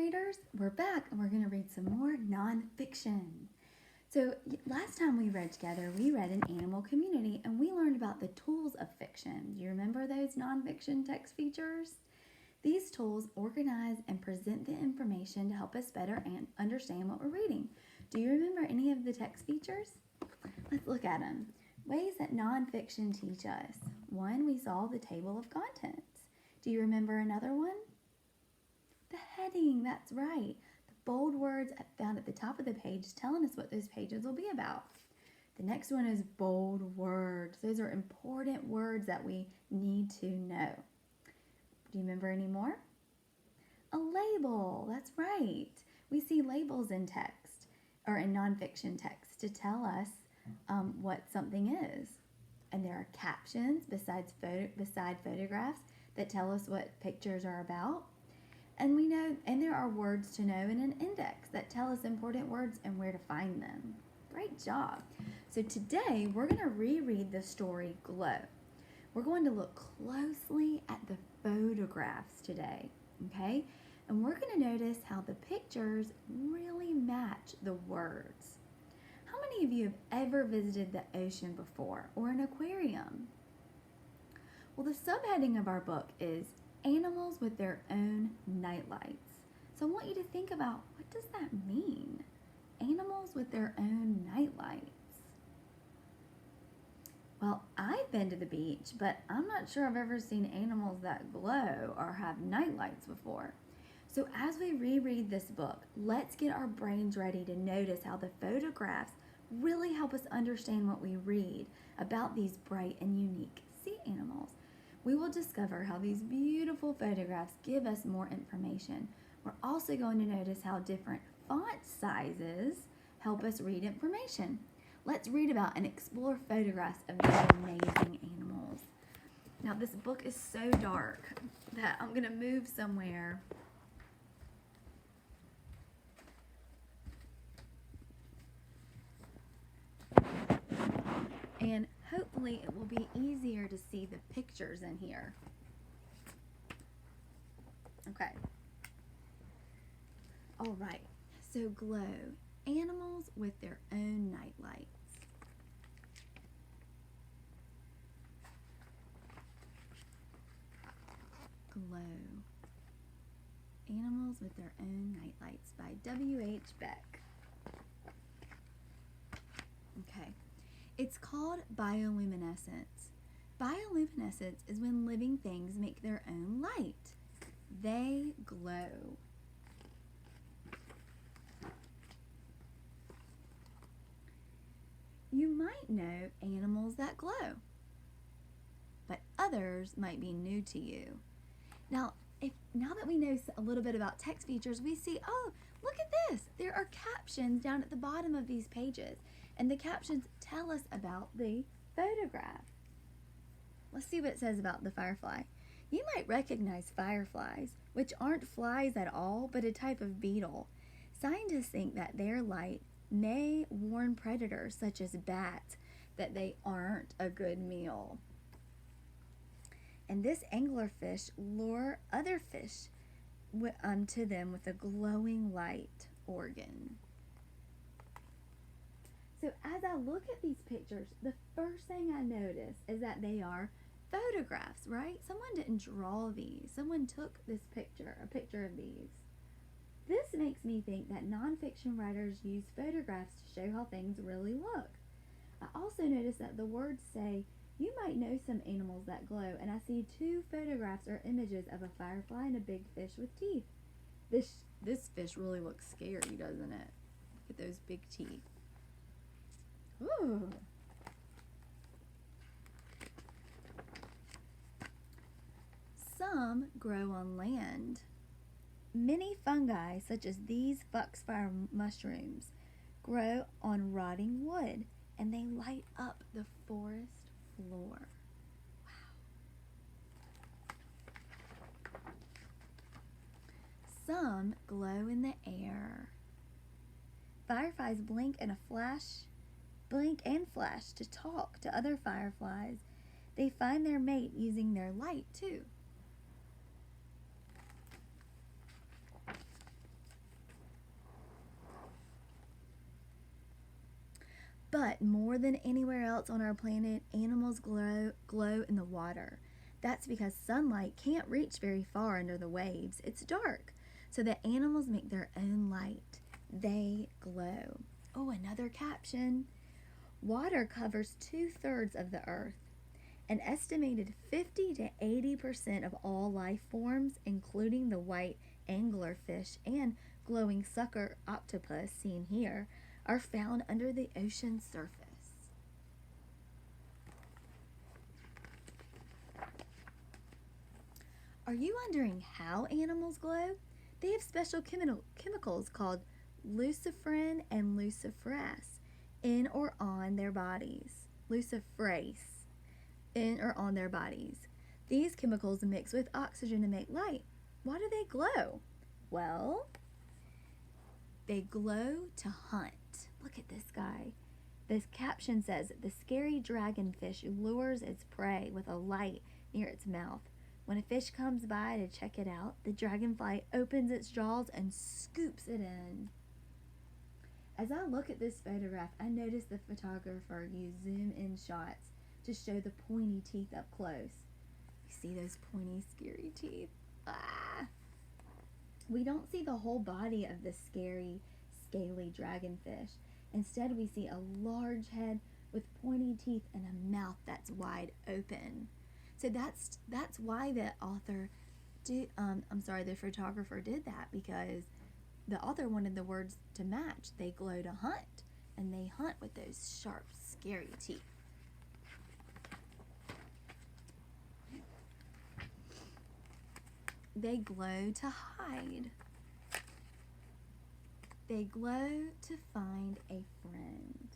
readers, we're back and we're going to read some more nonfiction. So last time we read together, we read An Animal Community and we learned about the tools of fiction. Do you remember those nonfiction text features? These tools organize and present the information to help us better understand what we're reading. Do you remember any of the text features? Let's look at them. Ways that nonfiction teach us. One, we saw the table of contents. Do you remember another one? The heading, that's right. The bold words found at the top of the page telling us what those pages will be about. The next one is bold words. Those are important words that we need to know. Do you remember any more? A label, that's right. We see labels in text or in nonfiction text to tell us what something is. And there are captions beside photographs that tell us what pictures are about. And we know, and there are words to know in an index that tell us important words and where to find them. Great job. So today we're going to reread the story Glow. We're going to look closely at the photographs today, okay? And we're going to notice how the pictures really match the words. How many of you have ever visited the ocean before or an aquarium? Well, the subheading of our book is Animals with Their Own Nightlights. So I want you to think about, what does that mean? Animals with their own nightlights. Well, I've been to the beach, but I'm not sure I've ever seen animals that glow or have nightlights before. So as we reread this book, let's get our brains ready to notice how the photographs really help us understand what we read about these bright and unique sea animals. We will discover how these beautiful photographs give us more information. We're also going to notice how different font sizes help us read information. Let's read about and explore photographs of these amazing animals. Now, this book is so dark that I'm going to move somewhere. And hopefully it will be easier to see the pictures in here. Okay. All right. So Glow, animals with their own nightlights. Glow, animals with their own nightlights by W.H. Beck. Okay. It's called bioluminescence. Bioluminescence is when living things make their own light. They glow. You might know animals that glow, but others might be new to you. Now that we know a little bit about text features, we see, oh, look at this. There are captions down at the bottom of these pages. And the captions tell us about the photograph. Let's see what it says about the firefly. You might recognize fireflies, which aren't flies at all, but a type of beetle. Scientists think that their light may warn predators, such as bats, that they aren't a good meal. And this anglerfish lure other fish to them with a glowing light organ. So as I look at these pictures, the first thing I notice is that they are photographs, right? Someone didn't draw these. Someone took this picture, a picture of these. This makes me think that nonfiction writers use photographs to show how things really look. I also notice that the words say, you might know some animals that glow, and I see two photographs or images of a firefly and a big fish with teeth. This fish really looks scary, doesn't it? Look at those big teeth. Ooh. Some grow on land. Many fungi, such as these foxfire mushrooms, grow on rotting wood, and they light up the forest floor. Wow. Some glow in the air. Fireflies blink and flash to talk to other fireflies. They find their mate using their light too. But more than anywhere else on our planet, animals glow in the water. That's because sunlight can't reach very far under the waves. It's dark. So the animals make their own light. They glow. Oh, another caption. Water covers 2/3 of the earth. An estimated 50 to 80% of all life forms, including the white anglerfish and glowing sucker octopus seen here, are found under the ocean surface. Are you wondering how animals glow? They have special chemicals called luciferin and luciferase in or on their bodies. Luciferase in or on their bodies. These chemicals mix with oxygen to make light. Why do they glow? Well, they glow to hunt. Look at this guy. This caption says, the scary dragonfish lures its prey with a light near its mouth. When a fish comes by to check it out, the dragonfly opens its jaws and scoops it in. As I look at this photograph, I notice the photographer used zoom-in shots to show the pointy teeth up close. You see those pointy, scary teeth? Ah! We don't see the whole body of the scary, scaly dragonfish. Instead, we see a large head with pointy teeth and a mouth that's wide open. So that's why the photographer did that, because the author wanted the words to match. They glow to hunt, and they hunt with those sharp, scary teeth. They glow to hide. They glow to find a friend.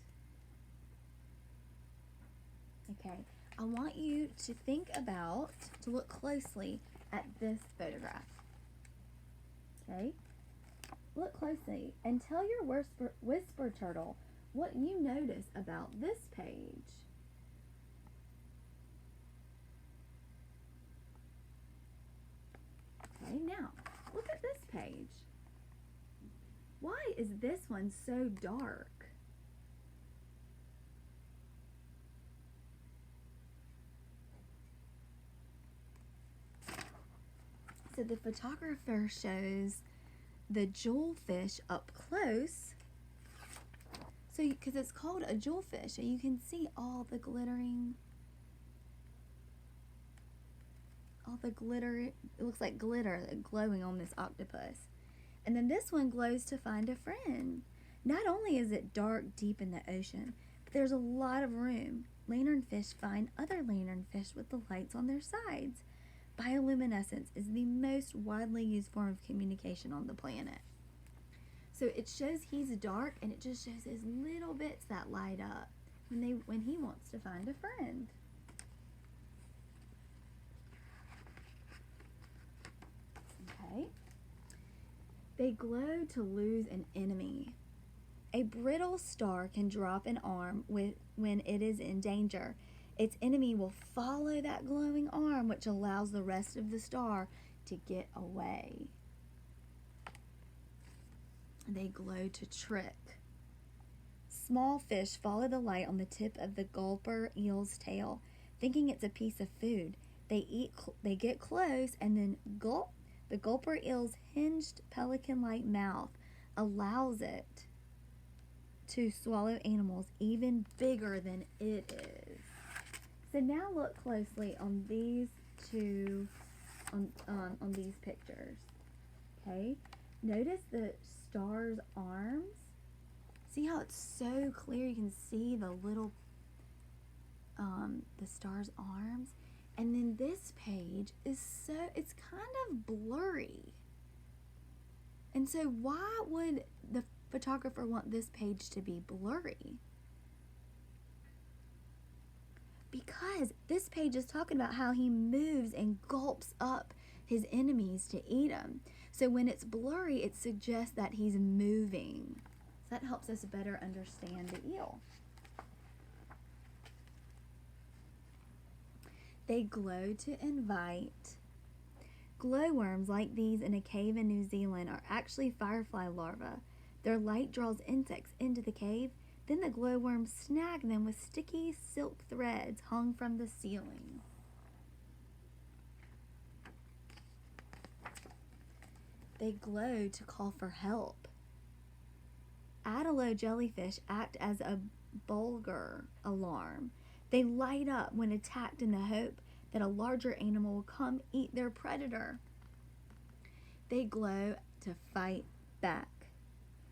Okay, I want you to to look closely at this photograph. Okay, look closely and tell your whisper turtle what you notice about this page. Okay, now look at this page. Why is this one so dark? So the photographer shows the jewelfish up close. So, because it's called a jewelfish, so you can see all the glitter. It looks like glitter glowing on this octopus. And then this one glows to find a friend. Not only is it dark deep in the ocean, but there's a lot of room. Lanternfish find other lanternfish with the lights on their sides. Bioluminescence is the most widely used form of communication on the planet. So it shows he's dark, and it just shows his little bits that light up when he wants to find a friend. Okay. They glow to lose an enemy. A brittle star can drop an arm when it is in danger. Its enemy will follow that glowing arm, which allows the rest of the star to get away. They glow to trick. Small fish follow the light on the tip of the gulper eel's tail, thinking it's a piece of food. They get close and then gulp. The gulper eel's hinged pelican-like mouth allows it to swallow animals even bigger than it is. So now look closely on these on these pictures. Okay, notice the star's arms. See how it's so clear? You can see the little the star's arms. And then this page it's kind of blurry. And so why would the photographer want this page to be blurry? Because this page is talking about how he moves and gulps up his enemies to eat them. So when it's blurry, it suggests that he's moving. So that helps us better understand the eel. They glow to invite. Glowworms like these in a cave in New Zealand are actually firefly larvae. Their light draws insects into the cave. Then the glowworms snag them with sticky silk threads hung from the ceiling. They glow to call for help. Adelo jellyfish act as a bulgur alarm. They light up when attacked in the hope that a larger animal will come eat their predator. They glow to fight back.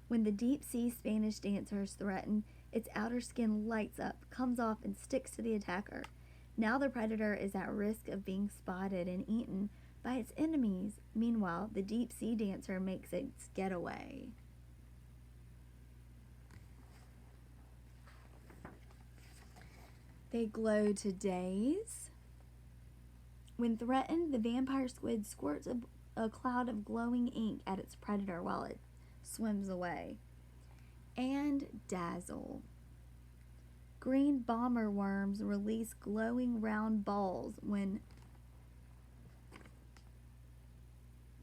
When the deep sea Spanish dancer is threatened, its outer skin lights up, comes off, and sticks to the attacker. Now the predator is at risk of being spotted and eaten by its enemies. Meanwhile, the deep sea dancer makes its getaway. They glow to daze. When threatened, the vampire squid squirts a cloud of glowing ink at its predator while it swims away. And dazzle. Green bomber worms release glowing round balls when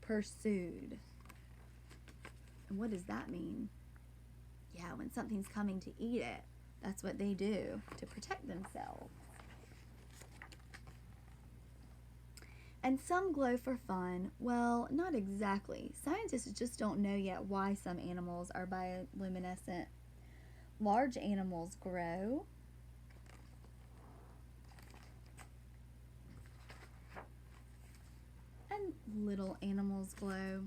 pursued. And what does that mean? Yeah, when something's coming to eat it, that's what they do to protect themselves. And some glow for fun. Well, not exactly. Scientists just don't know yet why some animals are bioluminescent. Large animals glow. And little animals glow.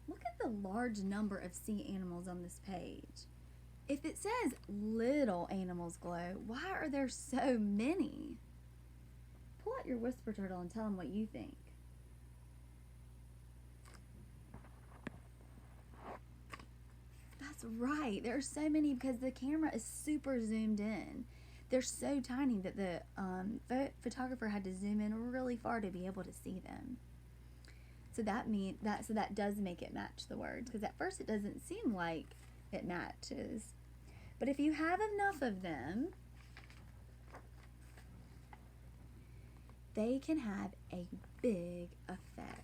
Look at the large number of sea animals on this page. If it says little animals glow, why are there so many? Pull out your whisper turtle and tell them what you think. That's right. There are so many because the camera is super zoomed in. They're so tiny that the photographer had to zoom in really far to be able to see them. So that does make it match the words, because at first it doesn't seem like it matches. But if you have enough of them, they can have a big effect.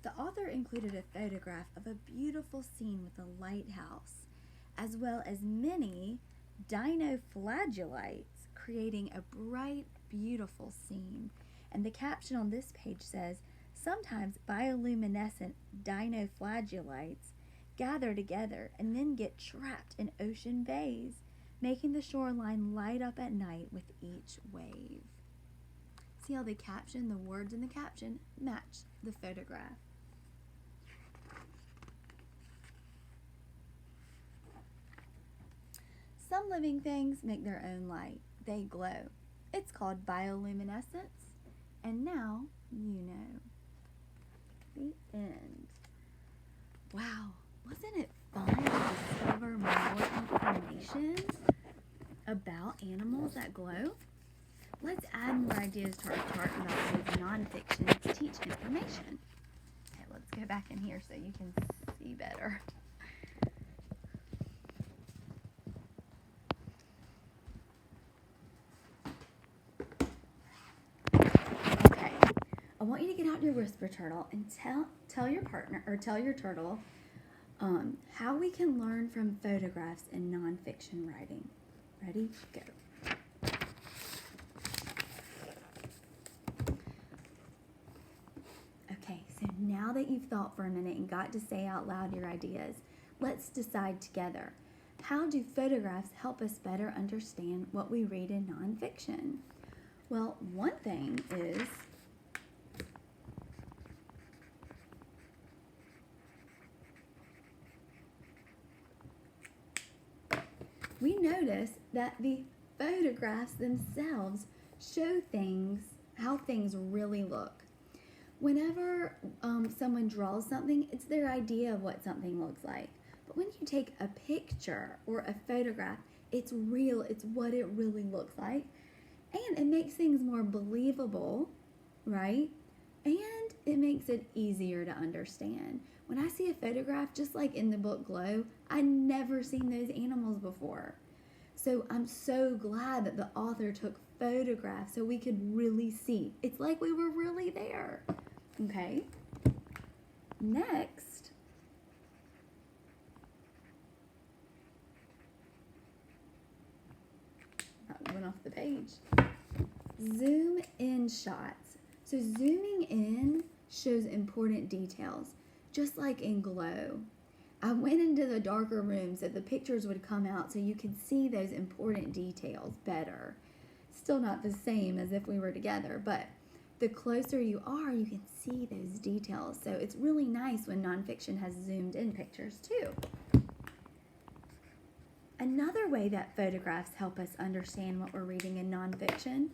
The author included a photograph of a beautiful scene with a lighthouse, as well as many dinoflagellates, creating a bright, beautiful scene. And the caption on this page says, "Sometimes bioluminescent dinoflagellates gather together and then get trapped in ocean bays, making the shoreline light up at night with each wave." See how the words in the caption match the photograph. Some living things make their own light. They glow. It's called bioluminescence, and now you know. The end. Wow, wasn't it fun to discover more information about animals that glow? Let's add more ideas to our chart about using nonfiction to teach information. Okay, let's go back in here so you can see better. Okay, I want you to get out your whisper turtle and tell your partner or tell your turtle how we can learn from photographs in nonfiction writing. Ready? Go. Okay, so now that you've thought for a minute and got to say out loud your ideas, let's decide together. How do photographs help us better understand what we read in nonfiction? Well, one thing is we notice that the photographs themselves show how things really look. Whenever someone draws something, it's their idea of what something looks like. But when you take a picture or a photograph, it's real, it's what it really looks like. And it makes things more believable, right? And it makes it easier to understand. When I see a photograph, just like in the book Glow, I'd never seen those animals before. So I'm so glad that the author took photographs so we could really see. It's like we were really there. Okay? Next, one off the page. Zoom in shots. So zooming in shows important details, just like in Glow. I went into the darker room so the pictures would come out so you could see those important details better. Still not the same as if we were together, but the closer you are, you can see those details. So it's really nice when nonfiction has zoomed in pictures too. Another way that photographs help us understand what we're reading in nonfiction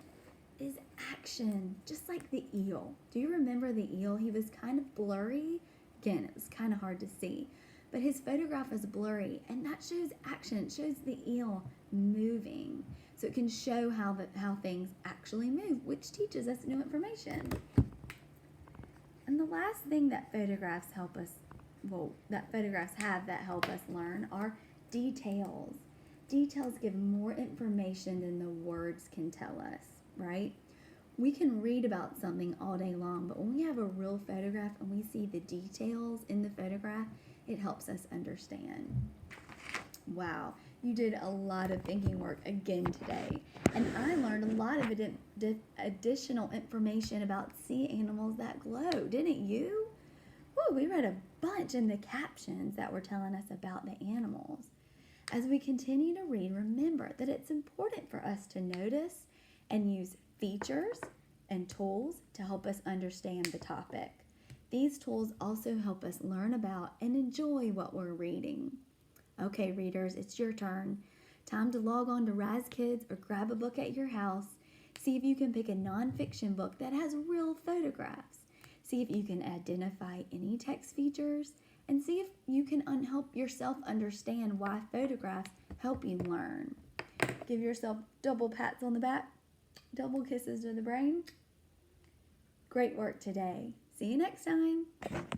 is action, just like the eel. Do you remember the eel? He was kind of blurry. Again, it was kind of hard to see. But his photograph is blurry, and that shows action. It shows the eel moving. So it can show how things actually move, which teaches us new information. And the last thing that photographs help us learn are details. Details give more information than the words can tell us, right? We can read about something all day long, but when we have a real photograph and we see the details in the photograph, it helps us understand. Wow, you did a lot of thinking work again today. And I learned a lot of additional information about sea animals that glow, didn't you? Woo, we read a bunch in the captions that were telling us about the animals. As we continue to read, remember that it's important for us to notice and use features and tools to help us understand the topic. These tools also help us learn about and enjoy what we're reading. Okay, readers, it's your turn. Time to log on to Rise Kids or grab a book at your house. See if you can pick a nonfiction book that has real photographs. See if you can identify any text features, and see if you can help yourself understand why photographs help you learn. Give yourself double pats on the back, double kisses to the brain. Great work today. See you next time.